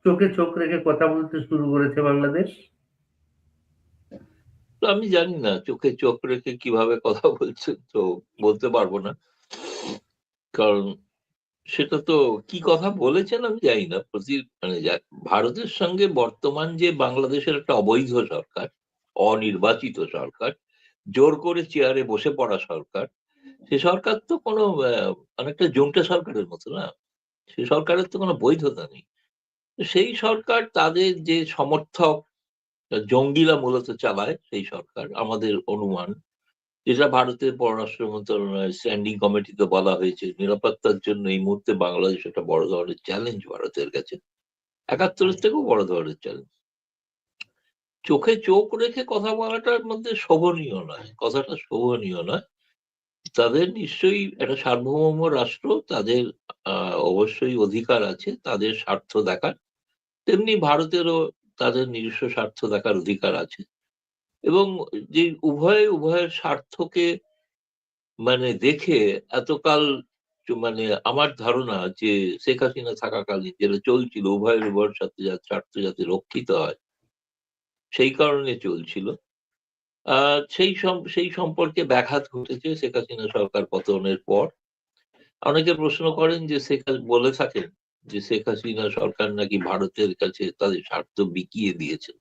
চোখে চোখ রেখে কথা বলতে শুরু করেছে বাংলাদেশ? তো আমি জানি না চোখে চোখ রেখে কিভাবে কথা বলছে, তো বলতে পারবো না। কারণ সেটা তো কি কথা বলেছেন আমি জানি না। মানে ভারতের সঙ্গে বর্তমান যে বাংলাদেশের একটা অবৈধ সরকার, অনির্বাচিত সরকার, জোর করে চেয়ারে বসে পড়া সরকার, সে সরকার তো কোনো অনেকটা জোংটা সরকারের মতো না। সে সরকারের তো কোনো বৈধতা নেই। তো সেই সরকার তাদের যে সমর্থক জঙ্গিরা মূলত চালায়, সেই সরকার আমাদের অনুমান, যেটা ভারতের পররাষ্ট্র মন্ত্রণালয়ের স্ট্যান্ডিং কমিটিতে বলা হয়েছে, নিরাপত্তার জন্য এই মুহূর্তে বাংলাদেশ একটা বড় ধরনের চ্যালেঞ্জ ভারতের কাছে, ৭১-এর থেকেও বড় ধরনের চ্যালেঞ্জ। চোখে চোখ রেখে কথা বলাটার মধ্যে শোভনীয় নয়, কথাটা শোভনীয় নয়। তাদের নিশ্চয়ই একটা সার্বভৌম রাষ্ট্র, তাদের অবশ্যই অধিকার আছে তাদের স্বার্থ দেখার, তেমনি ভারতেরও তাদের নিজস্ব স্বার্থ দেখার অধিকার আছে। এবং যে উভয়ের স্বার্থকে মানে দেখে এতকাল মানে আমার ধারণা যে শেখ হাসিনা থাকাকালীন যেটা চলছিল, উভয়ের স্বার্থ যাতে রক্ষিত হয়, সেই কারণে চলছিল। সেই সম্পর্কে ব্যাঘাত ঘটেছে শেখ হাসিনা সরকার পতনের পর। অনেকে প্রশ্ন করেন যে বলে থাকেন যে শেখ হাসিনা সরকার নাকি ভারতের কাছে তাদের স্বার্থ বিকিয়ে দিয়েছেন।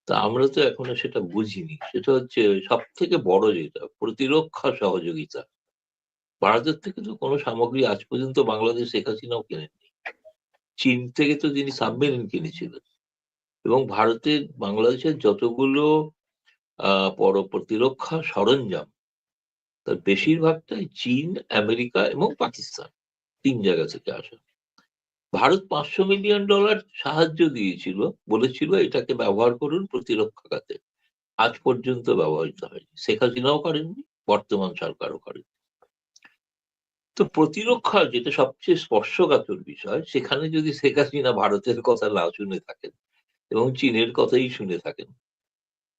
তা আমরা তো এখনো সেটা বুঝিনি। সেটা হচ্ছে সব থেকে বড় যেটা প্রতিরক্ষা সহযোগিতা, ভারতের থেকে তো কোনো সামগ্রী আজ পর্যন্ত বাংলাদেশ শেখ হাসিনাও কেনেননি। চীন থেকে তো তিনি সাবমেরিন কিনেছিলেন। এবং ভারতের বাংলাদেশের যতগুলো প্রতিরক্ষা সরঞ্জাম, তার বেশিরভাগটাই চীন, আমেরিকা এবং পাকিস্তান, ৩ জায়গা থেকে আসা। ভারত $৫০০ মিলিয়ন সাহায্য দিয়েছিল, বলেছিল এটাকে ব্যবহার করুন প্রতিরক্ষা খাতে। আজ পর্যন্ত ব্যবহৃত হয়নি। শেখ হাসিনাও করেননি, বর্তমান সরকারও করেনি। তো প্রতিরক্ষা যেটা সবচেয়ে স্পর্শকাতর বিষয়, সেখানে যদি শেখ হাসিনা ভারতের কথা না শুনে থাকেন এবং চীনের কথাই শুনে থাকেন,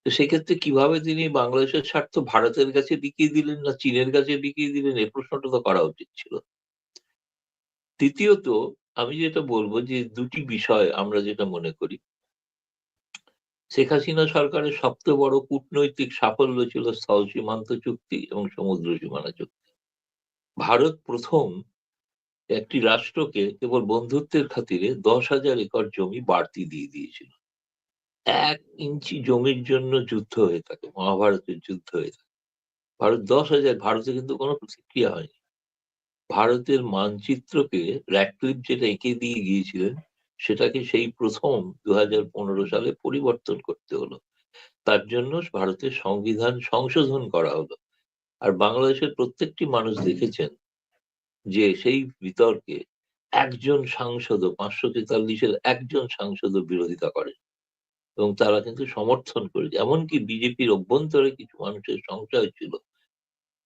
তো সেক্ষেত্রে কিভাবে তিনি বাংলাদেশের স্বার্থ ভারতের কাছে বিকিয়ে দিলেন না চীনের কাছে বিকিয়ে দিলেন, এই প্রশ্নটা তো করা উচিত ছিল। তৃতীয়ত, আমি যেটা বলবো যে দুটি বিষয় আমরা যেটা মনে করি, শেখ হাসিনা সরকারের সবচেয়ে বড় কূটনৈতিক সাফল্য ছিল স্থল সীমান্ত চুক্তি এবং সমুদ্র সীমানা চুক্তি। ভারত প্রথম একটি রাষ্ট্রকে কেবল বন্ধুত্বের খাতিরে ১০,০০০ একর জমি বাড়তি দিয়ে দিয়েছিল। ১ ইঞ্চি জমির জন্য যুদ্ধ হয়ে থাকে, মহাভারতের যুদ্ধ হয়ে থাকে। ভারতে কিন্তু কোনো প্রতিক্রিয়া হয়নি। ভারতের মানচিত্রকে র্যাডক্লিফ যেটা এঁকে দিয়ে গিয়েছিলেন, সেটাকে সেই প্রথম ২০১৫ সালে পরিবর্তন করতে হলো। তার জন্য ভারতের সংবিধান সংশোধন করা হলো। আর বাংলাদেশের প্রত্যেকটি মানুষ দেখেছেন যে সেই বিতর্কে একজন সাংসদও, ৫৪৩-এর একজন সাংসদও বিরোধিতা করেন, এবং তারা কিন্তু সমর্থন করেছে। এমনকি বিজেপির অভ্যন্তরে কিছু মানুষের সংশয় ছিল,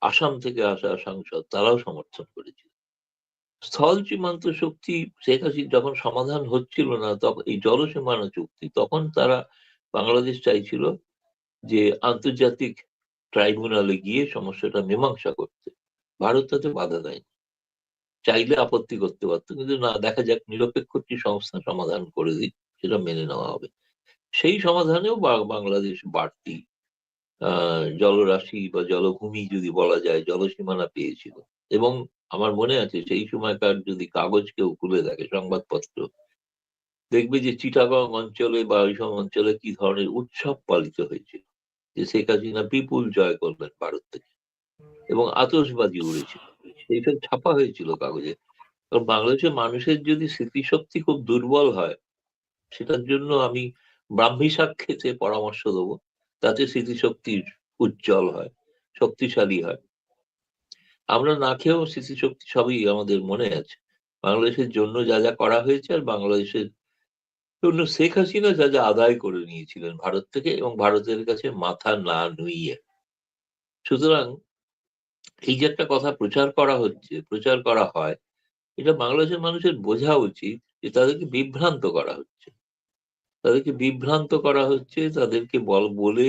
আসাম থেকে আসা সাংসদ, তারাও সমর্থন করেছিল। স্থল সীমান্ত চুক্তি শেখ হাসিনা যখন সমাধান হচ্ছিল না, তখন এই জলসীমানা চুক্তি, তখন তারা বাংলাদেশ চাইছিল যে আন্তর্জাতিক ট্রাইব্যুনালে গিয়ে সমস্যাটা মীমাংসা করতে। ভারত তাতে বাধা দেয়নি। চাইলে আপত্তি করতে পারতো, কিন্তু না, দেখা যাক নিরপেক্ষ একটি সংস্থা সমাধান করে দিক, সেটা মেনে নেওয়া হবে। সেই সমাধানেও বাংলাদেশ বাড়তি জলরাশি বা জলভূমি যদি বলা যায়, জলসীমানা পেয়েছিল। এবং আমার মনে আছে সেই সময়কার যদি কাগজ কেউ খুলে দেখে, সংবাদপত্র, দেখবে যে চিটাগং অঞ্চলে বা ওইসব অঞ্চলে কি ধরনের উৎসব পালিত হয়েছিল, যে শেখ হাসিনা বিপুল জয় করলেন ভারত থেকে, এবং আতশবাজি উড়েছিল। সেইসব ছাপা হয়েছিল কাগজে। কারণ বাংলাদেশের মানুষের যদি স্মৃতিশক্তি খুব দুর্বল হয়, সেটার জন্য আমি ব্রাহ্মী শাক খেতে পরামর্শ দেবো। তাতে স্মৃতিশক্তি উজ্জ্বল হয়, শক্তিশালী হয়। আমরা না খেয়েও স্মৃতিশক্তি সবই আমাদের মনে আছে। বাংলাদেশের জন্য যা যা করা হয়েছে, আর বাংলাদেশের জন্য শেখ হাসিনা যা যা আদায় করে নিয়েছিলেন ভারত থেকে, এবং ভারতের কাছে মাথা না নুইয়ে। সুতরাং এই যে একটা কথা প্রচার করা হয়, এটা বাংলাদেশের মানুষের বোঝা উচিত যে তাদেরকে বিভ্রান্ত করা হচ্ছে। তাদেরকে বলে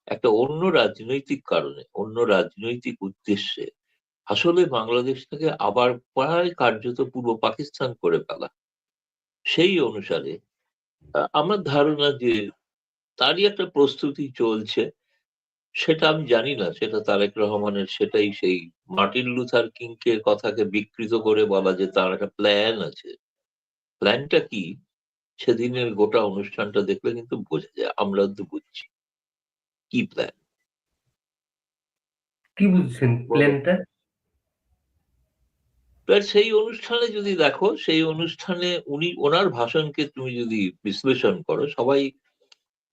একটা অন্য রাজনৈতিক কারণে, অন্য রাজনৈতিক উদ্দেশ্যে আসলে বাংলাদেশটাকে আবার প্রায় কার্যত পূর্ব পাকিস্তান করে ফেলা। সেই অনুসারে আমার ধারণা যে তারই একটা প্রস্তুতি চলছে। সেটা আমি জানি না, সেটা তারেক রহমানের, সেটাই সেই মার্টিন লুথার কিংকে কথাকে বিকৃত করে বলা যে তার একটা প্ল্যান আছে। প্ল্যানটা কি? সেদিনের গোটা অনুষ্ঠানটা দেখলে কিন্তু বোঝা যায়, আমরা তো বুঝছি কি প্ল্যান। কি বুঝছেন বলো। প্ল্যানটা? এবার সেই অনুষ্ঠানে যদি দেখো, সেই অনুষ্ঠানে ওনার ভাষণকে তুমি যদি বিশ্লেষণ করো, সবাই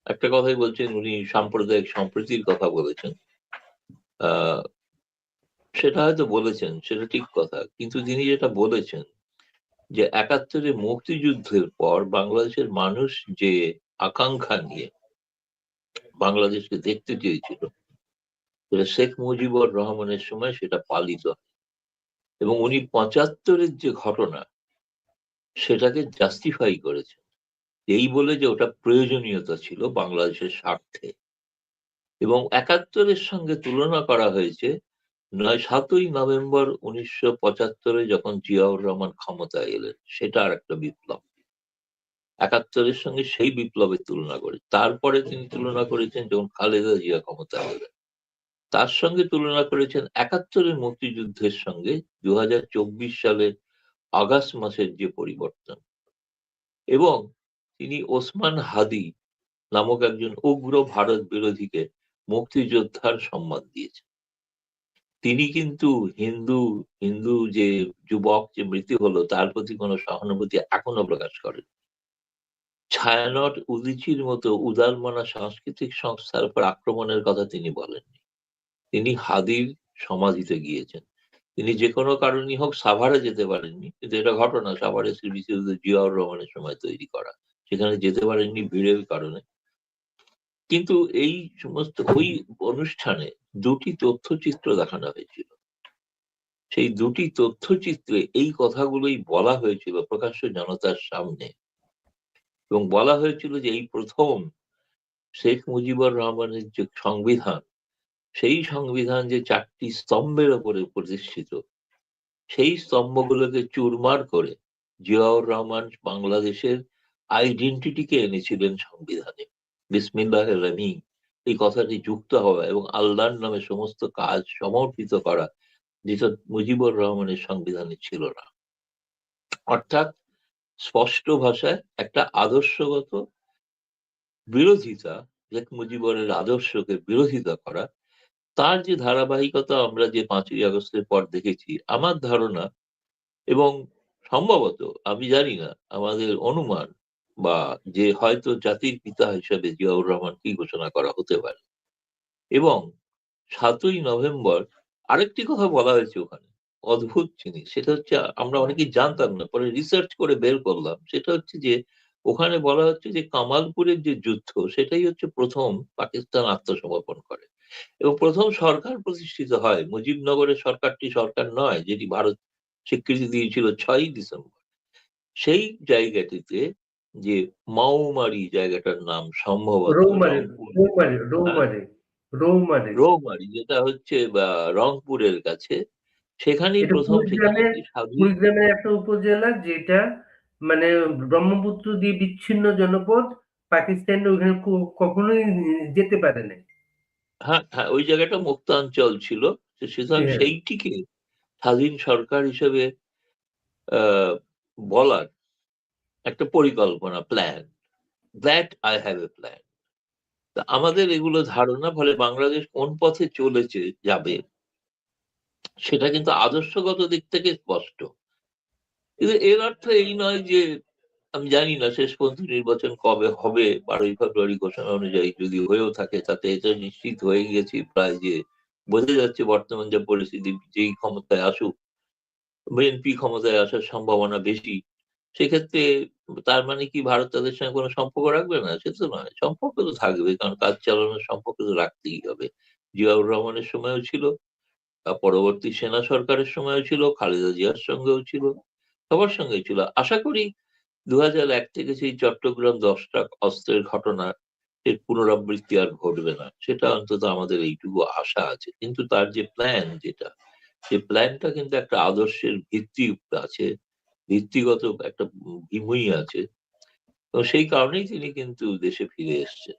একটা কথাই বলছেন, উনি সাম্প্রদায়িক সম্প্রীতির কথা বলেছেন। আহ সেটা হয়তো বলেছেন, সেটা ঠিক কথা, কিন্তু তিনি যেটা বলেছেন যে ৭১-এ মুক্তিযুদ্ধের পর বাংলাদেশের মানুষ যে আকাঙ্ক্ষা নিয়ে বাংলাদেশকে দেখতে চেয়েছিল, সেটা শেখ মুজিবুর রহমানের সময় সেটা পালিত হয়। এবং উনি ৭৫-এর যে ঘটনা, সেটাকে জাস্টিফাই করেছেন এই বলে যে ওটা প্রয়োজনীয়তা ছিল বাংলাদেশের স্বার্থে। এবং ৭১-এর সঙ্গে তুলনা করা হয়েছে ৭ই নভেম্বর ১৯৭৫-এ যখন জিয়াউর রহমান ক্ষমতায় এলেন, সেটা আর একটা বিপ্লব। ৭১-এর সঙ্গে সেই বিপ্লবের তুলনা করে। তারপরে তিনি তুলনা করেছেন যখন খালেদা জিয়া ক্ষমতায় এলেন। তার সঙ্গে তুলনা করেছেন ৭১-এর মুক্তিযুদ্ধের সঙ্গে ২০২৪ সালের আগস্ট মাসের যে পরিবর্তন। এবং তিনি ওসমান হাদি নামক একজন উগ্র ভারত বিরোধীকে মুক্তিযোদ্ধার সম্মান দিয়েছেন। তিনি কিন্তু হিন্দু হিন্দু যে যুবক যে মৃত্যু হলো, তার প্রতি কোনো সহানুভূতি এখনো প্রকাশ করেন। ছায়ানট উদীচীর মতো উদারমনা সাংস্কৃতিক সংস্থার উপর আক্রমণের কথা তিনি বলেননি। তিনি হাদির সমাধিতে গিয়েছেন। তিনি যে কোনো কারণেই হোক সাভারে যেতে পারেননি, কিন্তু এটা ঘটনা, সাভারে শ্রী বিশ্বজিৎ জিয়াউর রহমানের সময় তৈরি করা, সেখানে যেতে পারেননি ভিড়ের কারণে। কিন্তু এই সমস্ত ওই অনুষ্ঠানে দুটি তথ্যচিত্র দেখানো হয়েছিল। সেই দুটি তথ্যচিত্রে এই কথাগুলোই বলা হয়েছিল প্রকাশ্য জনতার সামনে। এবং বলা হয়েছিল যে এই প্রথম শেখ মুজিবুর রহমানের যে সংবিধান, সেই সংবিধান যে ৪টি স্তম্ভের উপরে প্রতিষ্ঠিত, সেই স্তম্ভগুলোকে চুরমার করে জিয়াউর রহমান বাংলাদেশের আইডেন্টিটিকে এনেছিলেন সংবিধানে। বিসমিল্লাহ রহিম এই কথাটি যুক্ত হওয়া এবং আল্লাহর নামে সমস্ত কাজ সমর্পিত করা, যেটা মুজিবুর রহমানের সংবিধানে ছিল না। অর্থাৎ স্পষ্ট ভাষায় একটা আদর্শগত বিরোধিতা, শেখ মুজিবুরের আদর্শকে বিরোধিতা করা, তার যে ধারাবাহিকতা আমরা যে ৫ই আগস্টের পর দেখেছি, আমার ধারণা এবং সম্ভবত, আমি জানি না, আমাদের অনুমান বা যে হয়তো জাতির পিতা হিসেবে জিয়াউর রহমানকেই ঘোষণা করা হতে পারে। এবং ৭ই নভেম্বর আরেকটি কথা বলা হয়েছে ওখানে, অদ্ভুত জিনিস, সেটা হচ্ছে আমরা অনেকেই জানতাম না, পরে রিসার্চ করে বের করলাম। সেটা হচ্ছে যে ওখানে বলা হচ্ছে যে কামালপুরের যে যুদ্ধ, সেটাই হচ্ছে প্রথম পাকিস্তান আত্মসমর্পণ করে এবং প্রথম সরকার প্রতিষ্ঠিত হয়। মুজিবনগরের সরকারটি সরকার নয়, যেটি ভারত স্বীকৃতি দিয়েছিল ৬ই ডিসেম্বর। সেই জায়গাটিতে, যে মাওমারি জায়গাটার নাম সম্ভবত রৌমারী, রংপুর। রৌমারী, হ্যাঁ, রৌমারী, রৌমারী। রৌমারী যেটা হচ্ছে বা রংপুরের কাছে, সেখানেই এটা প্রথম, সেখানে কুড়িগ্রামের, একটি সাধু। কুড়িগ্রামের একটা উপজেলা যেটা মানে ব্রহ্মপুত্র দিয়ে বিচ্ছিন্ন জনপদ। পাকিস্তান ওখানে কখনোই যেতে পারে না। হ্যাঁ হ্যাঁ, ওই জায়গাটা মুক্তাঞ্চল ছিল। তো সুতরাং হ্যাঁ, সেইটিকে স্বাধীন সরকার হিসেবে আহ বলার একটা পরিকল্পনা, plan, that I have a plan. তা আমাদের এগুলো ধারণা, ফলে বাংলাদেশ কোন পথে চলেছে যাবে, সেটা কিন্তু আদর্শগত দিক থেকে স্পষ্ট। কিন্তু এর অর্থ এই নয় যে, আমি জানি না শেষ পর্যন্ত নির্বাচন কবে হবে। ১২ই ফেব্রুয়ারি ঘোষণা অনুযায়ী যদি হয়েও থাকে, তাতে এটা নিশ্চিত হয়ে গেছি প্রায় যে বোঝা যাচ্ছে বর্তমান যে পরিস্থিতি, যেই ক্ষমতায় আসুক, বিএনপি ক্ষমতায় আসার সম্ভাবনা বেশি। সেক্ষেত্রে তার মানে কি ভারত তাদের সঙ্গে কোনো সম্পর্ক রাখবে না? সে তো নয়, সম্পর্ক তো থাকবে, কারণ কাজ চালানোর সম্পর্ক তো রাখতেই হবে। জিয়াউর রহমানের সময়ও ছিল, পরবর্তী সেনা সরকারের সময়ও ছিল, খালেদা জিয়ার সঙ্গেও ছিল, সবার সঙ্গেই ছিল। আশা করি ২০০১ থেকে সেই চট্টগ্রাম ১০ ট্রাক অস্ত্রের ঘটনা, এর পুনরাবৃত্তি আর ঘটবে না। সেটা অন্তত আমাদের এইটুকু আশা আছে। কিন্তু তার যে প্ল্যান, যেটা, সে প্ল্যানটা কিন্তু একটা আদর্শের ভিত্তি আছে, ভিত্তিগত একটা ভূমিই আছে। তো সেই কারণেই তিনি কিন্তু দেশে ফিরে এসেছেন।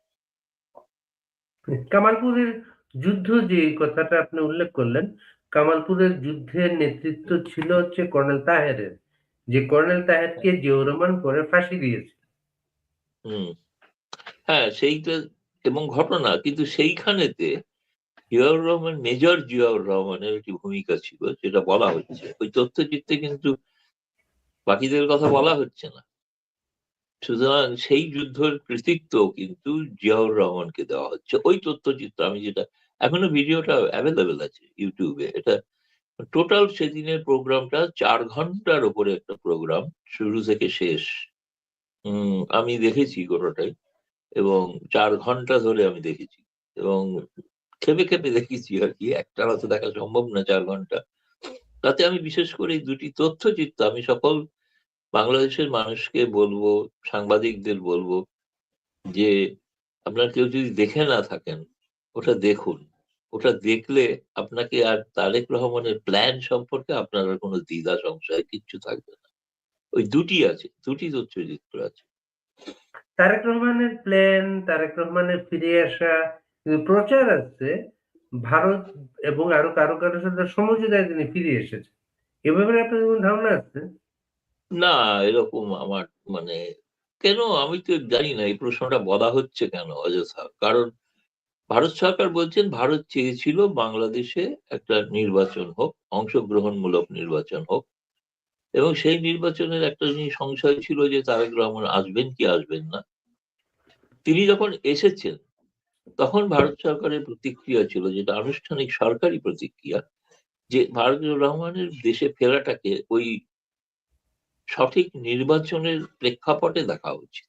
কামালপুরের যুদ্ধ যে কথাটা আপনি উল্লেখ করলেন, কামালপুরের যুদ্ধের নেতৃত্ব ছিল হচ্ছে কর্নেল তাহেরের, যে কর্নেল তাহেরকে জিয়াউর রহমান পরে ফাঁসি দিয়েছে। হুম, হ্যাঁ সেইটা এবং ঘটনা, কিন্তু সেইখানেতে জিয়াউর রহমান, মেজর জিয়াউর রহমানের একটি ভূমিকা ছিল, যেটা বলা হচ্ছে ওই তথ্যচিত্রে, কিন্তু বাকিদের কথা বলা হচ্ছে না। সুতরাং সেই যুদ্ধের কৃতিত্ব কিন্তু জিয়াউর রহমানকে দেওয়া হচ্ছে। ওই তথ্যচিত্র, আমি যেটা এখনো ভিডিওটা অ্যাভেলেবেল আছে ইউটিউবে, এটা টোটাল সেদিনের প্রোগ্রামটা 4 ঘন্টার উপরে একটা প্রোগ্রাম, শুরু থেকে শেষ। আমি দেখেছি গোটাটাই, এবং 4 ঘন্টা ধরে আমি দেখেছি, এবং খেপে খেপে দেখেছি আর কি, একটানা তো দেখা সম্ভব না 4 ঘন্টা। তাতে আমি বিশেষ করে এই দুটি তথ্যচিত্র আমি সকল বাংলাদেশের মানুষকে বলবো, সাংবাদিকদের বলবো, যে আপনার কেউ যদি দেখে না থাকেন, ওটা দেখুন। ওটা দেখলে আপনাকে আর তারেক রহমানের প্ল্যান সম্পর্কে আপনার আর কোনো দ্বিধা সংশয় কিচ্ছু থাকবে না। ওই দুটি আছে, দুটি তথ্যচিত্র আছে। তারেক রহমানের প্ল্যান, তারেক রহমানের ফিরে আসা, কিন্তু প্রচার আছে ভারত এবং আরো কারো কারোর সাথে সমঝোতায় তিনি ফিরে এসেছেন। এ ব্যাপারে আপনার কোনো ধারণা আছে? না, এরকম আমার মানে কেন, আমি তো জানি না এই প্রশ্নটা বলা হচ্ছে কেন অযথা। কারণ ভারত সরকার বলছেন ভারত চেয়েছিল বাংলাদেশে একটা নির্বাচন হোক, অংশগ্রহণমূলক নির্বাচন হোক, এবং সেই নির্বাচনের একটা জিনিস সংশয় ছিল যে তারেক রহমান আসবেন কি আসবেন না। তিনি যখন এসেছেন, তখন ভারত সরকারের প্রতিক্রিয়া ছিল, যেটা আনুষ্ঠানিক সরকারি প্রতিক্রিয়া, যে ভারতীয় রহমানের দেশে ফেরাটাকে ওই সঠিক নির্বাচনের প্রেক্ষাপটে দেখা উচিত।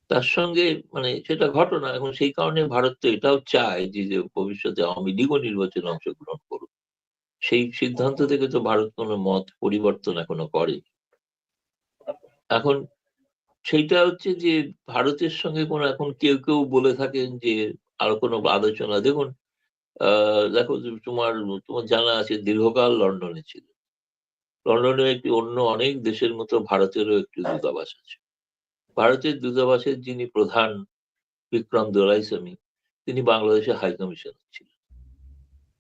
তার সঙ্গে মানে সেটা ঘটনা, এখন সেই কারণে ভারত তো এটাও চায় যে ভবিষ্যতে আওয়ামী লীগও নির্বাচনে অংশগ্রহণ করুক। সেই সিদ্ধান্ত থেকে তো ভারত কোনো মত পরিবর্তন এখনো করে। এখন সেইটা হচ্ছে যে ভারতের সঙ্গে কোনো, এখন কেউ কেউ বলে থাকেন যে আরো কোনো আলোচনা, দেখুন দেখো যে তোমার তোমার জানা আছে দীর্ঘকাল লন্ডনে ছিল। লন্ডনে একটি অন্য অনেক দেশের মতো ভারতেরও একটি দূতাবাস আছে। ভারতের দূতাবাসের যিনি প্রধান, বিক্রম দোলাইস্বামী, তিনি বাংলাদেশের হাই কমিশনার ছিলেন।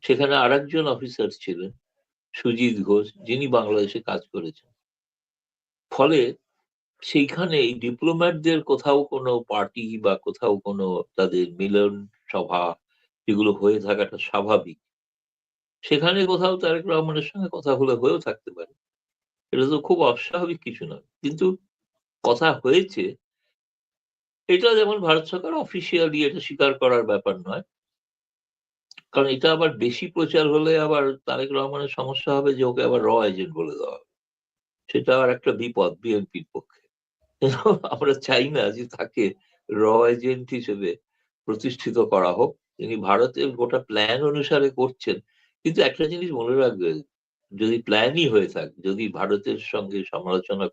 সেখানে আরেকজন অফিসার ছিলেন সুজিত ঘোষ, যিনি বাংলাদেশে কাজ করেছেন। ফলে সেইখানে এই ডিপ্লোম্যাটদের কোথাও কোনো পার্টি বা কোথাও কোনো তাদের মিলন সভা, যেগুলো হয়ে থাকাটা স্বাভাবিক, সেখানে কোথাও তারেক রহমানের সঙ্গে কথা হলে হয়েও থাকতে পারে। এটা তো খুব অস্বাভাবিক কিছু নয়, কিন্তু কথা হয়েছে, এটা যেমন ভারত সরকার অফিসিয়ালি এটা স্বীকার করার ব্যাপার নয়। কারণ এটা আবার বেশি প্রচার হলে আবার তারেক রহমানের সমস্যা হবে, যে ওকে আবার র এজেন্ট বলে দেওয়া হবে। সেটা আর একটা বিপদ বিএনপির পক্ষে। আমরা চাই না যে তাকে র এজেন্ট হিসেবে প্রতিষ্ঠিত করা হোক। তিনি ভারতের গোটা প্ল্যান অনুসারে করছেন। কিন্তু একটা জিনিস মনে রাখবেন, যদি প্ল্যানই হয়ে থাকে, যদি ভারতের সঙ্গে সমালোচনা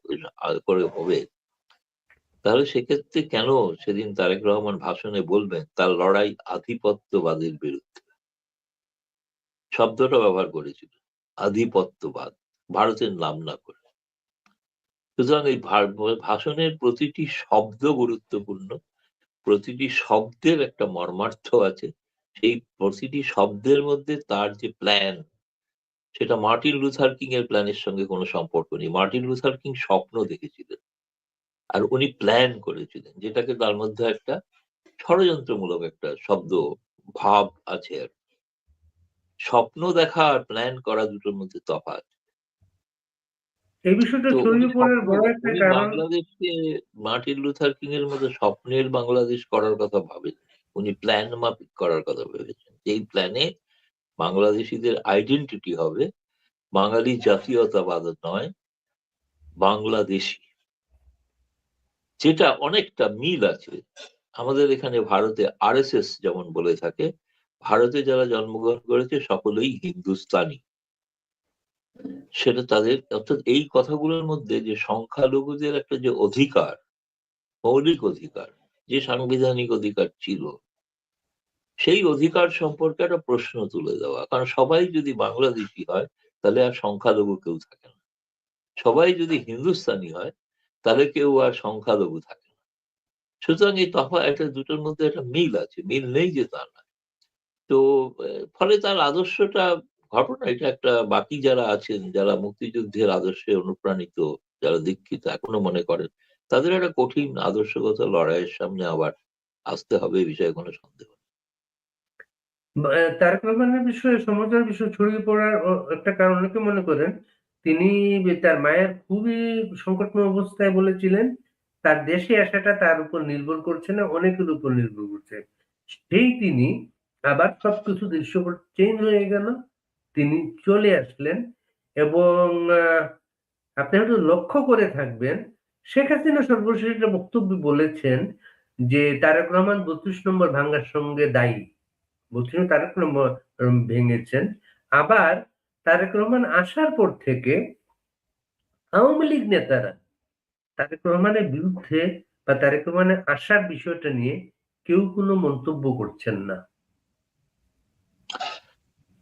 করে হবে, তাহলে সেক্ষেত্রে কেন সেদিন তারেক রহমান ভাষণে বলবেন তার লড়াই আধিপত্যবাদের বিরুদ্ধে? শব্দটা ব্যবহার করেছিল, আধিপত্যবাদ, ভারতের নাম না করে। সুতরাং এই ভাষণের প্রতিটি শব্দ গুরুত্বপূর্ণ, প্রতিটি শব্দের একটা মর্মার্থ আছে। সেই প্রতিটি শব্দের মধ্যে তার যে প্ল্যান, সেটা মার্টিন লুথার কিং এর প্ল্যানের সঙ্গে কোনো সম্পর্ক নেই। মার্টিন লুথার কিং স্বপ্ন দেখেছিলেন, আর উনি প্ল্যান করেছিলেন, যেটাকে তার মধ্যে একটা ষড়যন্ত্রমূলক একটা শব্দ ভাব আছে। আর স্বপ্ন দেখা আর প্ল্যান করা দুটোর মধ্যে তফাৎ। এই বিষয়টা তো উনি ছড়িয়ে পড়ার স্বপ্ন, বড় একটা উনি কারণ, বাংলাদেশকে মার্টিন লুথার কিং এর মতো স্বপ্নের বাংলাদেশ করার কথা ভাবেন। উনি প্ল্যান মাফিক করার কথা ভেবেছেন। এই প্ল্যানে বাংলাদেশিদের আইডেন্টিটি হবে বাঙালি জাতীয়তাবাদ নয়, বাংলাদেশি। যেটা অনেকটা মিল আছে আমাদের এখানে ভারতে আরএসএস যেমন বলে থাকে, ভারতে যারা জন্মগ্রহণ করেছে সকলেই হিন্দুস্তানি। সেটা তাদের, অর্থাৎ এই কথাগুলোর মধ্যে যে সংখ্যালঘুদের একটা যে অধিকার, মৌলিক অধিকার, যে সাংবিধানিক অধিকার ছিল, সেই অধিকার সম্পর্কে একটা প্রশ্ন তুলে দেওয়া। কারণ সবাই যদি বাংলাদেশি হয়, তাহলে আর সংখ্যালঘু কেউ থাকে না। সবাই যদি হিন্দুস্তানি হয়, তাহলে কেউ আর সংখ্যালঘু থাকে না। সুতরাং এই তফাৎ একটা দুটোর মধ্যে একটা মিল আছে, মিল নেই যে তা না। তো ফলে তার আদর্শটা ঘটনা, এটা একটা বাকি যারা আছেন, যারা মুক্তিযুদ্ধের আদর্শে অনুপ্রাণিত, যারা দীক্ষিত এখনো মনে করেন, তাদের একটা কঠিন আদর্শগত লড়াইয়ের সামনে আবার আসতে হবে, এই বিষয়ে কোনো সন্দেহ নেই। তারেক রহমানের বিষয়ে সমাজের বিষয় ছড়িয়ে পড়ার একটা কারণ অনেকে মনে করেন তিনি তার মায়ের খুবই সংকটময় অবস্থায় বলেছিলেন তার দেশে আসাটা তার উপর নির্ভর করছে না, অনেকের উপর নির্ভর করছে। সেই তিনি আবার সবকিছু দৃশ্যপট চেঞ্জ হয়ে গেল, তিনি চলে আসলেন এবং আপনি হয়তো লক্ষ্য করে থাকবেন শেখ হাসিনা সর্বশেষ একটা বক্তব্যে বলেছেন যে তারেক রহমান ৩২ নম্বর ভাঙ্গার সঙ্গে দায়ী। বলছিলেন তারেক রহমান ভেঙেছেন। আবার তারেক রহমান আসার পর থেকে আওয়ামী লীগ নেতারা তারেক রহমানের বিরুদ্ধে বা তারেক রহমানের আসার বিষয়টা নিয়ে কেউ কোনো মন্তব্য করছেন না।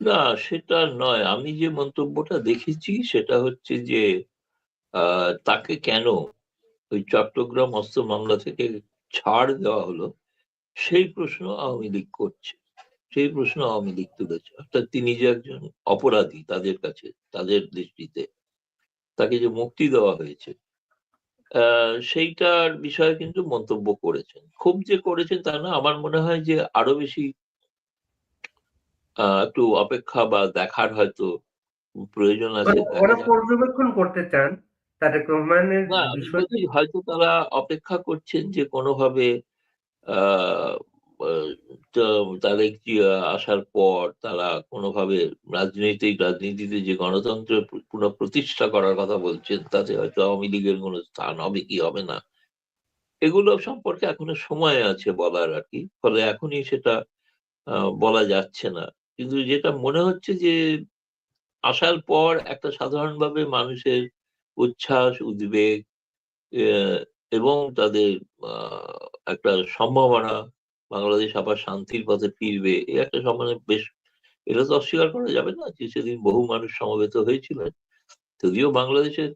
না, সেটা নয়। আমি যে মন্তব্যটা দেখেছি সেটা হচ্ছে যে তাকে কেন ওই চট্টগ্রাম অস্ত্র মামলা থেকে ছাড় দেওয়া হলো, সেই প্রশ্ন আওয়ামী লীগ করছে, সেই প্রশ্ন আওয়ামী লীগ তুলেছে। অর্থাৎ তিনি যে একজন অপরাধী তাদের কাছে, তাদের দৃষ্টিতে তাকে যে মুক্তি দেওয়া হয়েছে, সেইটার বিষয়ে কিন্তু মন্তব্য করেছেন। খুব যে করেছেন তা না, আমার মনে হয় যে আরো বেশি একটু অপেক্ষা বা দেখার হয়তো প্রয়োজন আছে, দেখা ওরা যাক। পর্যবেক্ষণ করতে চান তারেক রহমানের না, আমি বিষয়টা। বলছি হয়তো তারা অপেক্ষা করছেন যে কোনোভাবে আহ আহ, তো তারেক জিয়া আসার পর তারা কোনোভাবে রাজনীতিতে যে গণতন্ত্র পুনঃপ্রতিষ্ঠা করার কথা বলছেন, তাতে হয়তো আওয়ামী লীগের কোনো স্থান হবে কি হবে না, এগুলো সম্পর্কে এখনো সময় আছে বলার আর কি। ফলে এখনই সেটা বলা যাচ্ছে না। কিন্তু যেটা মনে হচ্ছে যে আসার পর একটা সাধারণভাবে মানুষের উচ্ছ্বাস, উদ্বেগ, আহ, এবং তাদের একটা সম্ভাবনা বাংলাদেশ আবার শান্তির পথে ফিরবে, এই একটা সম্ভাবনা বেশ। এটা তো অস্বীকার করা যাবে না যে সেদিন বহু মানুষ সমবেত হয়েছিলেন। যদিও বাংলাদেশের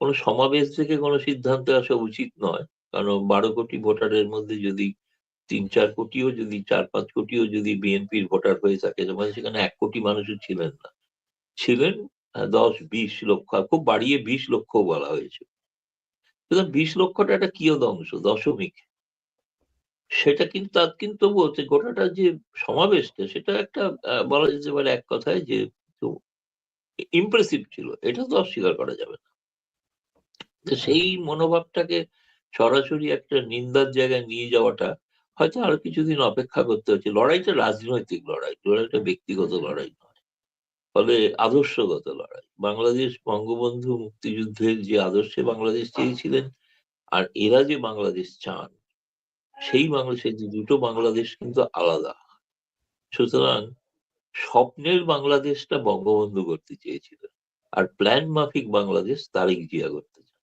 কোনো সমাবেশ থেকে কোনো সিদ্ধান্তে আসা উচিত নয়, কারণ 12 কোটি ভোটারের মধ্যে যদি 3-4 কোটিও যদি 4-5 কোটিও যদি বিএনপির ভোটার হয়ে থাকে, যেমন সেখানে 1 কোটি মানুষও ছিলেন না, ছিলেন 10-20 লক্ষ, আর খুব বাড়িয়ে 20 লক্ষ বলা হয়েছে। সুতরাং 20 লক্ষটা একটা কিয়দংশ, দশমিক। সেটা কিন্তু তার কিন্তু বলছে গোটাটা যে সমাবেশটা, সেটা একটা বলা যেতে পারে এক কথায় যে ইমপ্রেসিভ ছিল, এটা তো অস্বীকার করা যাবে না। তো সেই মনোভাবটাকে সরাসরি একটা নিন্দার জায়গায় নিয়ে যাওয়াটা হয়তো আরো কিছুদিন অপেক্ষা করতে হচ্ছে। লড়াইটা রাজনৈতিক লড়াই, লড়াইটা ব্যক্তিগত লড়াই নয়, ফলে আদর্শগত লড়াই। বাংলাদেশ, বঙ্গবন্ধু মুক্তিযুদ্ধের যে আদর্শে বাংলাদেশ চেয়েছিলেন, আর এরা যে বাংলাদেশ চান, সেই বাংলাদেশের যে দুটো বাংলাদেশ কিন্তু আলাদা। সুতরাং স্বপ্নের বাংলাদেশটা বঙ্গবন্ধু করতে চেয়েছিলেন, আর প্ল্যান মাফিক বাংলাদেশ তারেক জিয়া করতে চান।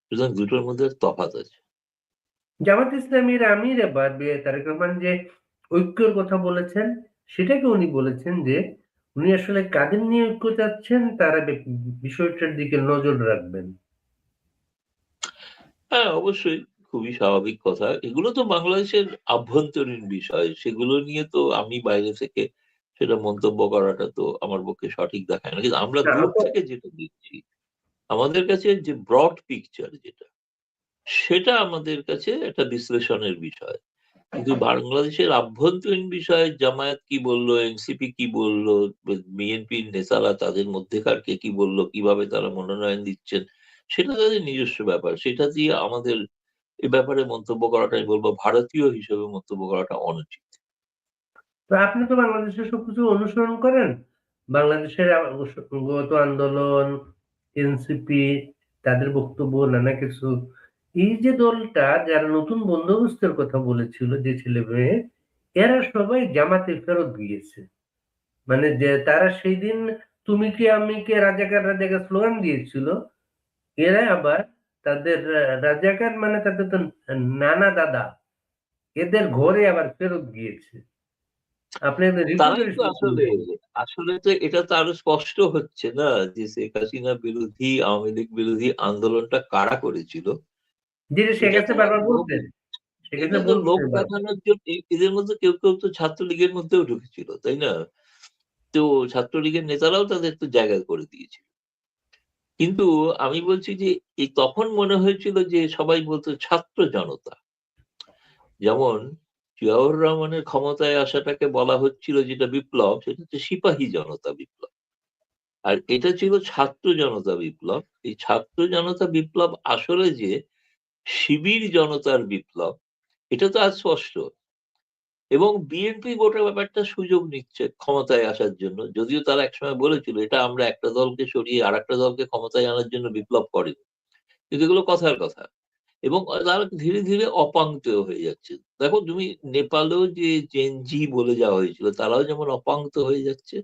সুতরাং দুটোর মধ্যে তফাৎ আছে। জামাত ইসলামীর আমির এবার তারেক রহমান যে ঐক্যের কথা বলেছেন সেটাকে উনি বলেছেন যে উনি আসলে কাদের নিয়ে ঐক্য চাচ্ছেন তারা বিষয়টার দিকে নজর রাখবেন। হ্যাঁ, অবশ্যই, খুবই স্বাভাবিক কথা। এগুলো তো বাংলাদেশের আভ্যন্তরীণ বিষয়, সেগুলো নিয়ে তো আমি বাইরে থেকে সেটা মন্তব্য করাটা তো আমার পক্ষে সঠিক দেখায় না। কিন্তু আমরা না, দূর থেকে যেটা দেখছি, আমাদের কাছে যে ব্রড পিকচার যেটা, সেটা আমাদের কাছে একটা বিশ্লেষণের বিষয়। কিন্তু বাংলাদেশের আভ্যন্তরীণ বিষয়ে জামায়াত কি বললো, এনসিপি কি বললো, বিএনপির নেতারা তাদের মধ্যেকার কে কি বললো, কিভাবে তারা মনোনয়ন দিচ্ছেন, সেটা তাদের নিজস্ব ব্যাপার। সেটা দিয়ে আমাদের এ ব্যাপারে মন্তব্য করাটা, আমি বলবো ভারতীয় হিসেবে মন্তব্য করাটা অনুচিত। তো আপনি তো বাংলাদেশের সবকিছু অনুসরণ করেন, বাংলাদেশের গত আন্দোলন, এনসিপি, তাদের বক্তব্য নানা কিছু, এই যে দলটা যারা নতুন বন্দোবস্তের কথা বলেছিল যে ছেলে মেয়ে, এরা সবাই জামাতে ফেরত গিয়েছে। মানে যে তারা সেই দিন তুমি কি আমি কে রাজাকার রাজাকার স্লোগান দিয়েছিল, এরা আবার তাদের রাজাকার মানে তাদের তো নানা দাদা, এদের ঘরে আবার ফেরত গিয়েছে। আপনি তারাই রিপোর্টের তো আসলে, আসলে তো এটা তো আরো স্পষ্ট হচ্ছে না যে শেখ হাসিনা বিরোধী, আওয়ামী লীগ বিরোধী আন্দোলনটা কারা করেছিল। যিনি শেখ এটা তো হাসিনা বারবার লোক বলতেন, শেখ এটা হাসিনা তো লোক বলতেন বারবার। দেখানোর জন্য এদের মধ্যে কেউ কেউ তো ছাত্রলীগের মধ্যেও ঢুকেছিল, তাই না? তো ছাত্রলীগের নেতারাও তাদের তো জায়গা করে দিয়েছিল। কিন্তু আমি বলছি যে এই তখন মনে হয়েছিল যে সবাই বলতো ছাত্র জনতা। যেমন জিয়াউর রহমানের ক্ষমতায় আসাটাকে বলা হচ্ছিল যেটা বিপ্লব, সেটা হচ্ছে সিপাহী জনতা বিপ্লব। আর এটা ছিল ছাত্র জনতা বিপ্লব। এই ছাত্র জনতা বিপ্লব আসলে যে শিবির জনতার বিপ্লব, এটা তো আজ স্পষ্ট। এবং বিএনপি গোটা ব্যাপারটা সুযোগ নিচ্ছে ক্ষমতায় আসার জন্য, যদিও তারা একসময় বলেছিল এটা আমরা একটা দলকে সরিয়ে আর একটা দলকে ক্ষমতায় আনার জন্য বিপ্লব করেনি, কিন্তু এগুলো কথার কথা। এবং তারা ধীরে ধীরে অপাংক্তেয় হয়ে যাচ্ছে। দেখো তুমি নেপালেও যে জেনজি বলে যাওয়া হয়েছিল তারাও যেমন অপাংক্ত হয়ে যাচ্ছে,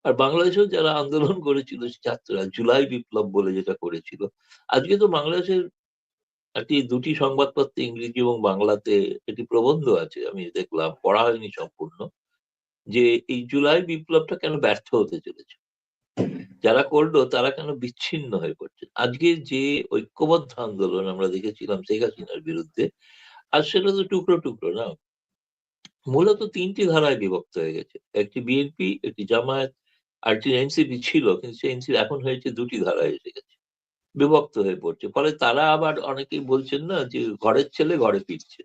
আর বাংলাদেশেও যারা আন্দোলন করেছিল ছাত্ররা জুলাই বিপ্লব বলে যেটা করেছিল, আজকে তো বাংলাদেশের একটি দুটি সংবাদপত্রে ইংরেজি এবং বাংলাতে একটি প্রবন্ধ আছে, আমি দেখলাম, পড়া হয়নি সম্পূর্ণ, যে এই জুলাই বিপ্লবটা কেন ব্যর্থ হতে চলেছে, যারা করলো তারা কেন বিচ্ছিন্ন হয়ে পড়ছে। আজকে যে ঐক্যবদ্ধ আন্দোলন আমরা দেখেছিলাম শেখ হাসিনার বিরুদ্ধে, আর সেটা তো টুকরো টুকরো না, মূলত তিনটি ধারায় বিভক্ত হয়ে গেছে। একটি বিএনপি, একটি জামায়াত, আর একটি এনসিপি ছিল, কিন্তু সেই এনসিপি এখন হয়েছে দুটি ধারায় এসে গেছে, বিভক্ত হয়ে পড়ছে। ফলে তারা আবার অনেকেই বলছেন না যে ঘরের ছেলে ঘরে ফিরছে।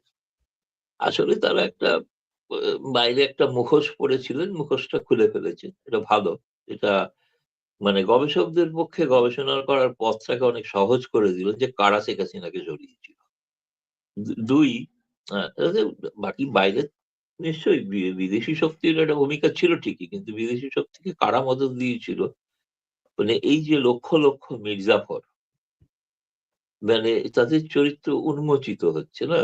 আসলে তারা একটা বাইরে একটা মুখোশ পড়েছিলেন, মুখোশটা খুলে ফেলেছে, এটা ভালো। এটা মানে গবেষকদের পক্ষে গবেষণা করার পথটাকে অনেক সহজ করে দিল যে কারা শেখ হাসিনাকে সরিয়েছিল। দুই, তাদের বাকি বাইরে নিশ্চয়ই বিদেশি শক্তির একটা ভূমিকা ছিল ঠিকই, কিন্তু বিদেশি শক্তিকে কারা মদত দিয়েছিল, মানে এই যে লক্ষ লক্ষ মির্জাফর, মানে তাদের চরিত্র উন্মোচিত হচ্ছে না,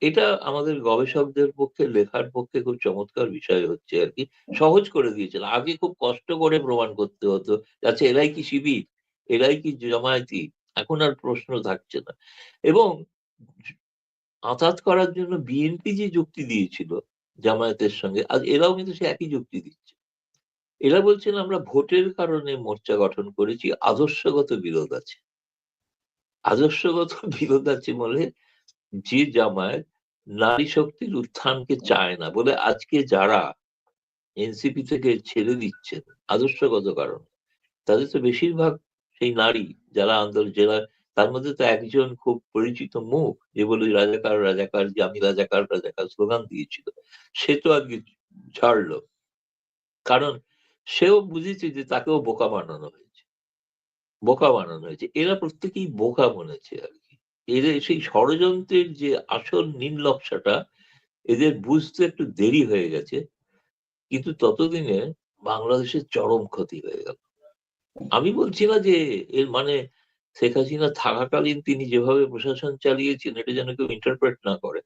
এটা আমাদের গবেষকদের পক্ষে লেখার পক্ষে খুব চমৎকার বিষয় হচ্ছে আর কি, সহজ করে দিয়েছিল। আগে খুব কষ্ট করে প্রমাণ করতে হতো, আচ্ছা এরাই কি শিবির, এরাই কি জামায়াতি, এখন আর প্রশ্ন থাকছে না। এবং আঁতাত করার জন্য বিএনপি যে যুক্তি দিয়েছিল জামায়াতের সঙ্গে, আজ এরাও কিন্তু সে একই যুক্তি দিচ্ছে। এরা বলছেন আমরা ভোটের কারণে মোর্চা গঠন করেছি, আদর্শগত বিরোধ আছে। আদর্শগত বিরোধ আছে বলে যে জামায়াত নারী শক্তির উত্থানকে চায় না বলে আজকে যারা এনসিপি থেকে ছেড়ে দিচ্ছেন আদর্শগত কারণ, তাদের তো বেশিরভাগ সেই নারী যারা আন্দোলন, যারা, তার মধ্যে তো একজন খুব পরিচিত মুখ যে বলে রাজাকার রাজাকার, যে আমি রাজাকার রাজাকার স্লোগান দিয়েছিল, সে তো আজকে ছাড়লো, কারণ সেও বুঝেছে যে তাকেও বোকা বানানো হয়েছে, বোকা বানানো হয়েছে। এরা প্রত্যেকেই বোকা মনেছে আর কি। এদের সেই ষড়যন্ত্রের যে আসল নীল নকশাটা এদের বুঝতে একটু দেরি হয়ে গেছে, কিন্তু ততদিনে বাংলাদেশের চরম ক্ষতি হয়ে গেল। আমি বলছি না যে এর মানে শেখ হাসিনা থাকাকালীন তিনি যেভাবে প্রশাসন চালিয়েছেন এটা যেন কেউ ইন্টারপ্রেট না করে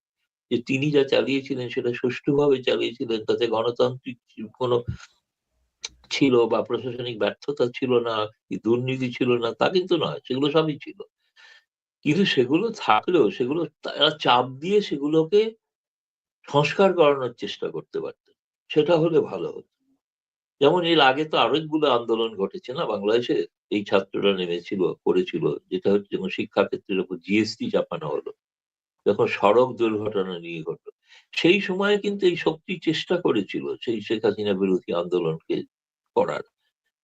যে তিনি যা চালিয়েছিলেন সেটা সুষ্ঠুভাবে চালিয়েছিলেন, তাতে গণতান্ত্রিক কোনো ছিল বা প্রশাসনিক ব্যর্থতা ছিল না, কি দুর্নীতি ছিল না, তা কিন্তু নয়, সেগুলো সবই ছিল। কিন্তু সেগুলো থাকলেও সেগুলো তারা চাপ দিয়ে সেগুলোকে সংস্কার করানোর চেষ্টা করতে পারতেন, সেটা হলে ভালো হতো। যেমন এর আগে তো আরেকগুলো আন্দোলন ঘটেছে না বাংলাদেশে, এই ছাত্ররা নেমেছিল করেছিল, যেটা হচ্ছে যখন শিক্ষা ক্ষেত্রের উপর জিএসটি চাপানো হলো, যখন সড়ক দুর্ঘটনা নিয়ে ঘটলো, সেই সময়ে কিন্তু এই শক্তি চেষ্টা করেছিল সেই শেখ হাসিনা বিরোধী আন্দোলনকে করার,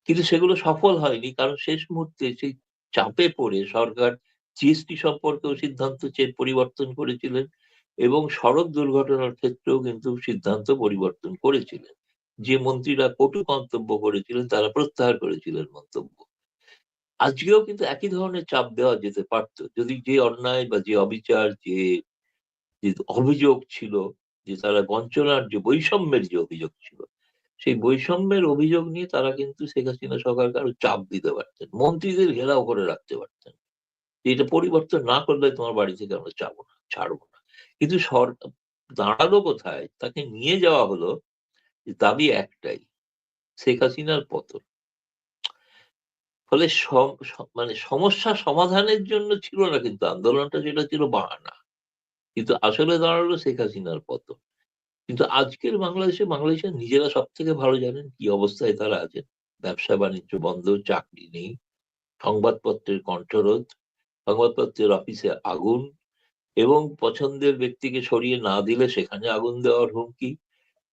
কিন্তু সেগুলো সফল হয়নি, কারণ শেষ মুহূর্তে সেই চাপে পড়ে সরকার জিএসটি সম্পর্কেও সিদ্ধান্ত পরিবর্তন করেছিলেন, এবং সড়ক দুর্ঘটনার ক্ষেত্রেও কিন্তু সিদ্ধান্ত পরিবর্তন করেছিলেন। যে মন্ত্রীরা কটু মন্তব্য করেছিলেন তারা প্রত্যাহার করেছিলেন মন্তব্য। আজকেও কিন্তু একই ধরনের চাপ দেওয়া যেতে পারতো যদি যে অন্যায় বা যে অবিচার, যে যে অভিযোগ ছিল, যে তারা বঞ্চনার যে বৈষম্যের যে অভিযোগ ছিল, সেই বৈষম্যের অভিযোগ নিয়ে তারা কিন্তু শেখ হাসিনা সরকারকে আরো চাপ দিতে পারতেন, মন্ত্রীদের ঘেরাও করে রাখতে পারতেন যে এটা পরিবর্তন না করলে তোমার বাড়ি থেকে আমরা যাবো না, ছাড়বো না। কিন্তু সরকার দাঁড়ালো কোথায়, তাকে নিয়ে যাওয়া হলো, দাবি একটাই, শেখ হাসিনার পতন। ফলে মানে সমস্যা সমাধানের জন্য ছিল না কিন্তু আন্দোলনটা, যেটা ছিল বাহানা, কিন্তু আসলে দাঁড়ালো শেখ হাসিনার পতন। কিন্তু আজকের বাংলাদেশের নিজেরা সব থেকে ভালো জানেন কি অবস্থায় তারা আছেন। ব্যবসা বাণিজ্য বন্ধ, চাকরি নেই, সংবাদপত্রের কণ্ঠরোধ, সংবাদপত্রের অফিসে আগুন, এবং পছন্দের ব্যক্তিকে সরিয়ে না দিলে সেখানে আগুন দেওয়ার হুমকি,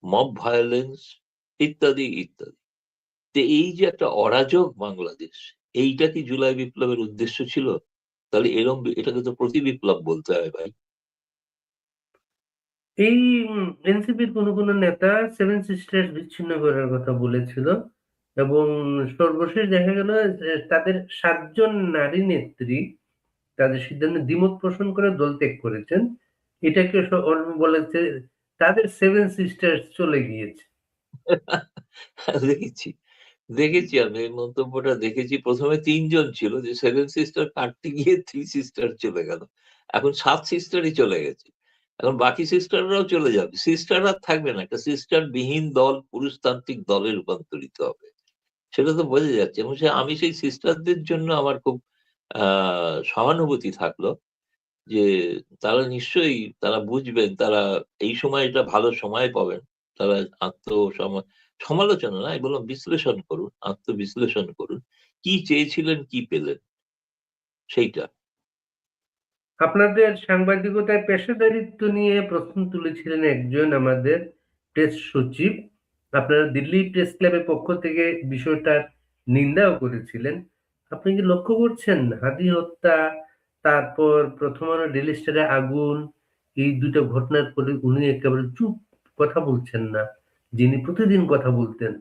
মব ভায়োলেন্স ইত্যাদি ইত্যাদি। তো এই যে একটা অরাজক বাংলাদেশ, এইটা কি জুলাই বিপ্লবের উদ্দেশ্য ছিল? তাহলে এটাকে তো প্রতি বিপ্লব বলতে হয় ভাই। এই এনসিপির কোনো নেতা সেভেন সিস্টার্স বিচ্ছিন্ন করার কথা বলেছিল, এবং সর্বশেষ দেখা গেল যে তাদের 7 জন নারী নেত্রী তাদের সিদ্ধান্তে দ্বিমত পোষণ করে দল ত্যাগ করেছেন। এটাকে বলেছে তাদের সেভেন সিস্টার্স চলে গিয়েছে। দেখেছি, দেখেছি, আমি এই মন্তব্যটা দেখেছি। প্রথমে 3 জন ছিল, যে সেভেন সিস্টার কাটতে গিয়ে 3 সিস্টার চলে গেল। এখন 7 সিস্টারই চলে গেছে। এখন বাকি সিস্টাররাও চলে যাবে। সিস্টার আর থাকবে না, একটা সিস্টার বিহীন দল পুরুষতান্ত্রিক দলে রূপান্তরিত হবে। সেটা তো বোঝা যাচ্ছে, এবং আমি সেই সিস্টারদের জন্য আমার খুব সহানুভূতি থাকলো, যে তারা নিশ্চয়ই তারা বুঝবেন, তারা এই সময়টা ভালো সময় পাবেন। তারা সমালোচনা না, আমি বললাম বিশ্লেষণ করুন, আত্মবিশ্লেষণ করুন, কি চেয়েছিলেন, কি পেলেন, সেইটা। আপনাদের সাংবাদিকতায় পেশাদারিত্ব নিয়ে প্রশ্ন তুলেছিলেন একজন আমাদের প্রেস সচিব। আপনারা দিল্লি প্রেস ক্লাবের পক্ষ থেকে বিষয়টার নিন্দাও করেছিলেন। আপনি কি লক্ষ্য করছেন হাদি হত্যা, তারপর প্রথম আলো ডেইলি স্টারে আগুন, এই দুটো ঘটনার পরে উনি একেবারে চুপ, কথা বলছেন না, যিনি প্রতিদিন কথা বলতেন?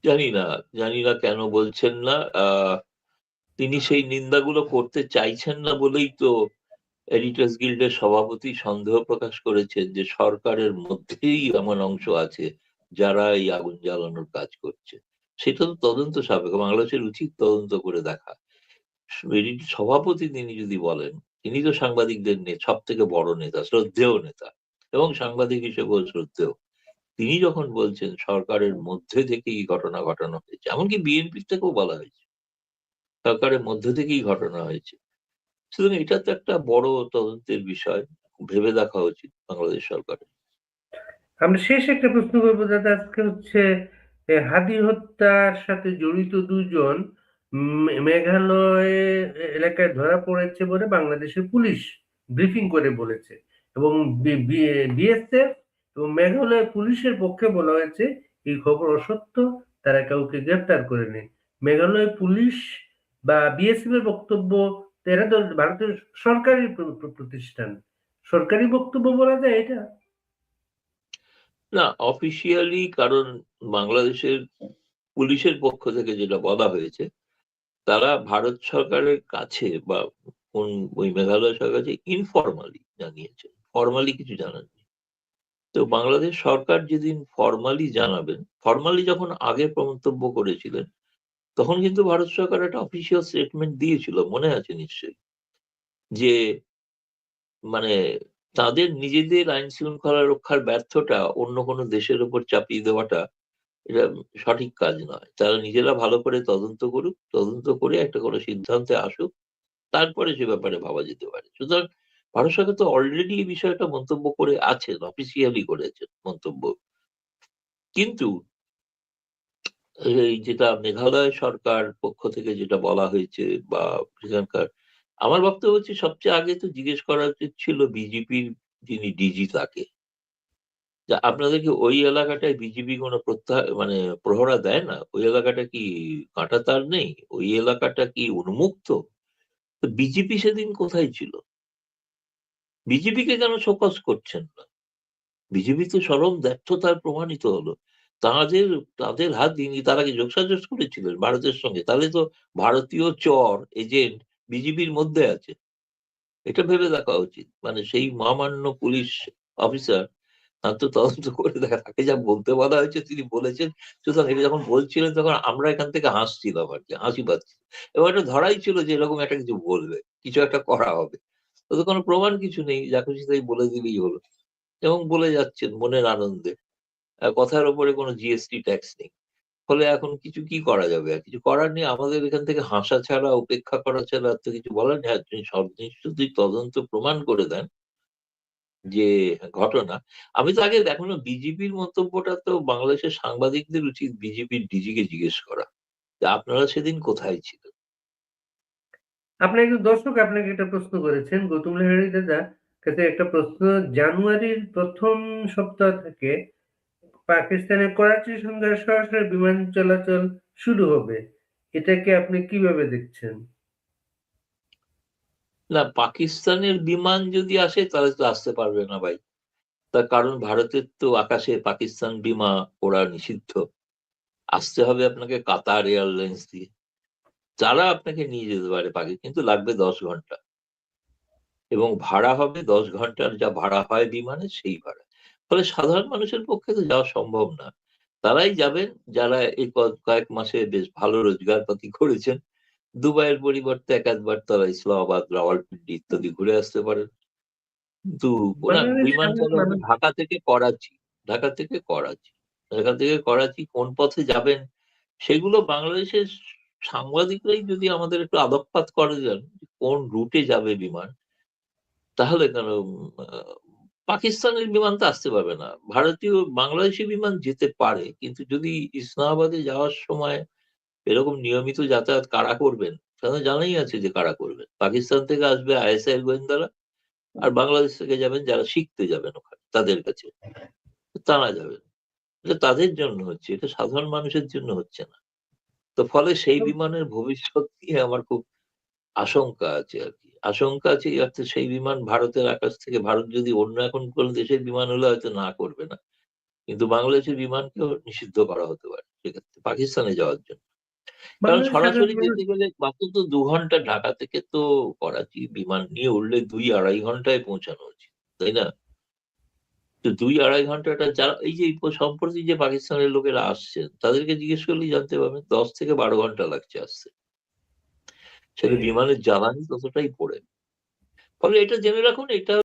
জানি না, জানি না কেন বলছেন না। তিনি সেই নিন্দাগুলো করতে চাইছেন না বলেই তো এডিটর্স গিল্ডের সভাপতি সন্দেহ প্রকাশ করেছেন যে সরকারের মধ্যেই এমন অংশ আছে যারা এই আগুন জ্বালানোর কাজ করছে। সেটা তো তদন্ত সাপেক্ষ, বাংলাদেশের উচিত তদন্ত করে দেখা। সভাপতি তিনি যদি বলেন, তিনি তো সাংবাদিকদের সব থেকে বড় নেতা, শ্রদ্ধেয় নেতা, এবং সাংবাদিক হিসেবেও শ্রদ্ধেয়। তিনি যখন বলছেন সরকারের মধ্যে থেকেই ঘটনা ঘটানো হয়েছে, এমনকি বিএনপি থেকেও বলা হয়েছে সরকারের মধ্যে থেকেই ঘটনা হয়েছে, সুতরাং এটা তো একটা বড় তদন্তের বিষয়। ভেবে দেখা উচিত বাংলাদেশ সরকারের। আমরা শেষ একটা প্রশ্ন করবো দাদা, আজকে হচ্ছে হাদি হত্যার সাথে জড়িত 2 জন মেঘালয় এলাকায় ধরা পড়েছে বলে বাংলাদেশের পুলিশ ব্রিফিং করে বলেছে, এবং বিএসএফ এবং মেঘালয় পুলিশের পক্ষে বলা হয়েছে এই খবর অসত্য, তারা কাউকে গ্রেফতার করেনি। মেঘালয় পুলিশ বা বিএসএফ এর বক্তব্য, এরা তো ভারতের সরকারি প্রতিষ্ঠান, সরকারি বক্তব্য বলা যায় এটা? না, অফিসিয়ালি, কারণ বাংলাদেশের পুলিশের পক্ষ থেকে যেটা বলা হয়েছে, তারা ভারত সরকারের কাছে বা ওই মেঘালয় সরকার কাছে ইনফরমালি জানিয়েছে, ফর্মালি কিছু জানাননি। তো বাংলাদেশ সরকার যেদিন ফর্মালি জানাবেন, ফর্মালি যখন আগে মন্তব্য করেছিলেন, তখন কিন্তু ভারত সরকার একটা অফিসিয়াল স্টেটমেন্ট দিয়েছিল, মনে আছে নিশ্চয়ই, যে মানে তাদের নিজেদের আইন শৃঙ্খলা রক্ষার ব্যর্থতা অন্য কোনো দেশের উপর চাপিয়ে দেওয়াটা এটা সঠিক কাজ নয়। তারা নিজেরা ভালো করে তদন্ত করুক, তদন্ত করে একটা কোনো সিদ্ধান্তে আসুক, তারপরে সে ব্যাপারে ভাবা যেতে পারে। সুতরাং ভারত সরকার তো অলরেডি এই বিষয়টা মন্তব্য করে আছেন, অফিসিয়ালি করেছেন মন্তব্য। কিন্তু এই যেটা মেঘালয় সরকার পক্ষ থেকে যেটা বলা হয়েছে, বা সেখানকার, আমার বক্তব্য হচ্ছে সবচেয়ে আগে তো জিজ্ঞেস করা উচিত ছিল বিজেপির যিনি ডিজি তাকে, যে আপনাদেরকে ওই এলাকাটায় বিজেপি কোনো প্রহরা দেয় না? ওই এলাকাটা কি কাঁটাতার নেই? ওই এলাকাটা কি উন্মুক্ত? তো বিজেপি সেদিন কোথায় ছিল? বিজেপিকে কেন শোকজ করছেন না? বিজেপি তো চরম ব্যর্থতার প্রমাণিত হলো। তাদের তাদের হাত দিয়ে তারা কি যোগসাজশ করেছিলেন ভারতের সঙ্গে? তাহলে তো ভারতীয় চর এজেন্ট বিজেপির মধ্যে আছে। এটা ভেবে দেখা উচিত। সেই মহামান্য পুলিশ অফিসার, তার তো তদন্ত করে দেখা, তাকে যা বলতে বলা হয়েছে তিনি বলেছেন। সুতরাং এটা যখন বলছিলেন তখন আমরা এখান থেকে হাসছিলাম আর কি, হাসি পাচ্ছিল। এবং এটা ধরাই ছিল যে এরকম একটা কিছু বলবে, কিছু একটা করা হবে। তো কোনো প্রমাণ কিছু নেই, যা খুশি তাই বলে দিলেই হলো। এবং বলে যাচ্ছেন মনের আনন্দে। কথার উপরে কোনো জিএসটি ট্যাক্স নেই। ফলে এখন কিছু কি করা যাবে? আর কিছু করার নেই। আমাদের এখান থেকে হাসা ছাড়া, উপেক্ষা করা ছাড়া আর তো কিছু বলার নেই। আপনি সব জিনিস যদি তদন্ত প্রমাণ করে দেন যে ঘটনা, আমি তো আগে এখনো বিজেপির মন্তব্যটা তো বাংলাদেশের সাংবাদিকদের উচিত বিজেপির ডিজিকে জিজ্ঞেস করা যে আপনারা সেদিন কোথায় ছিলেন? আপনার একজন দর্শক আপনাকে একটা প্রশ্ন করেছেন, গৌতম লাহিড়ী দাদা কাছে একটা প্রশ্ন। জানুয়ারির প্রথম সপ্তাহ থেকে পাকিস্তানের করাচির সঙ্গে সরাসরি বিমান চলাচল শুরু হবে, এটাকে আপনি কিভাবে দেখছেন? না, পাকিস্তানের বিমান যদি আসে তাহলে তো আসতে পারবে না ভাই। তার কারণ ভারতের তো আকাশে পাকিস্তান বিমান ওড়া নিষিদ্ধ। আসতে হবে আপনাকে কাতার এয়ারলাইন্স দিয়ে, যারা আপনাকে নিয়ে যেতে পারে পাখি, কিন্তু লাগবে 10 ঘন্টা, এবং ভাড়া হবে 10 ঘন্টার যা ভাড়া হয় বিমানে সেই ভাড়া। ফলে সাধারণ মানুষের পক্ষে তো যাওয়া সম্ভব না। তারাই যাবেন যারা এই কয়েক মাসে বেশ ভালো রোজগারপাতি করেছেন। দুবাইয়ের পরিবর্তে এক আধবার তারা ইসলামাবাদ, রাওয়ালপিন্ডি ইত্যাদি ঘুরে আসতে পারেন। কিন্তু ওনার বাংলাদেশ বিমান সাধারণ চলে হবে মানুষ। ঢাকা থেকে করাচি। ঢাকা থেকে করাচি। ঢাকা থেকে করাচি কোন পথে যাবেন সেগুলো বাংলাদেশের সাংবাদিকরাই যদি আমাদের একটু আলোকপাত করে দেন কোন রুটে যাবে বিমান, তাহলে কেন পাকিস্তানের বিমান তো আসতে পারবে না। ভারতীয় বাংলাদেশি বিমান যেতে পারে, কিন্তু যদি ইসলামাবাদে যাওয়ার সময় এরকম নিয়মিত যাতায়াত কারা করবেন, সেটা জানাই আছে যে কারা করবেন। পাকিস্তান থেকে আসবে আইএসআই এর গোয়েন্দারা, আর বাংলাদেশ থেকে যাবেন যারা শিখতে যাবেন ওখানে তাদের কাছে, তারা যাবেন। এটা তাদের জন্য হচ্ছে, এটা সাধারণ মানুষের জন্য হচ্ছে না। তো ফলে সেই বিমানের ভবিষ্যৎ নিয়ে আমার খুব আশঙ্কা আছে আর কি। আশঙ্কা আছে এই অর্থে, সেই বিমান ভারতের আকাশ থেকে, ভারত যদি অন্য এখন কোন দেশের বিমান হলে হয়তো না করবে না, কিন্তু বাংলাদেশের বিমানকেও নিষিদ্ধ করা হতে পারে সেক্ষেত্রে পাকিস্তানে যাওয়ার জন্য। কারণ বাংলাদেশ সাধারণ সরাসরি মানুষ। যেতে গেলে মাত্র তো 2 ঘন্টা, ঢাকা থেকে তো করাচি বিমান নিয়ে উঠলে 2-2.5 ঘন্টায় পৌঁছানো উচিত, তাই না? তো 2-2.5 ঘন্টাটা যারা এই যে সম্প্রতি যে পাকিস্তানের লোকেরা আসছেন তাদেরকে জিজ্ঞেস করলেই জানতে পারবেন 10 থেকে 12 ঘন্টা লাগছে আসতে। সেটা বিমানের জ্বালানি ততটাই পড়ে। ফলে এটা জেনে রাখুন, এটা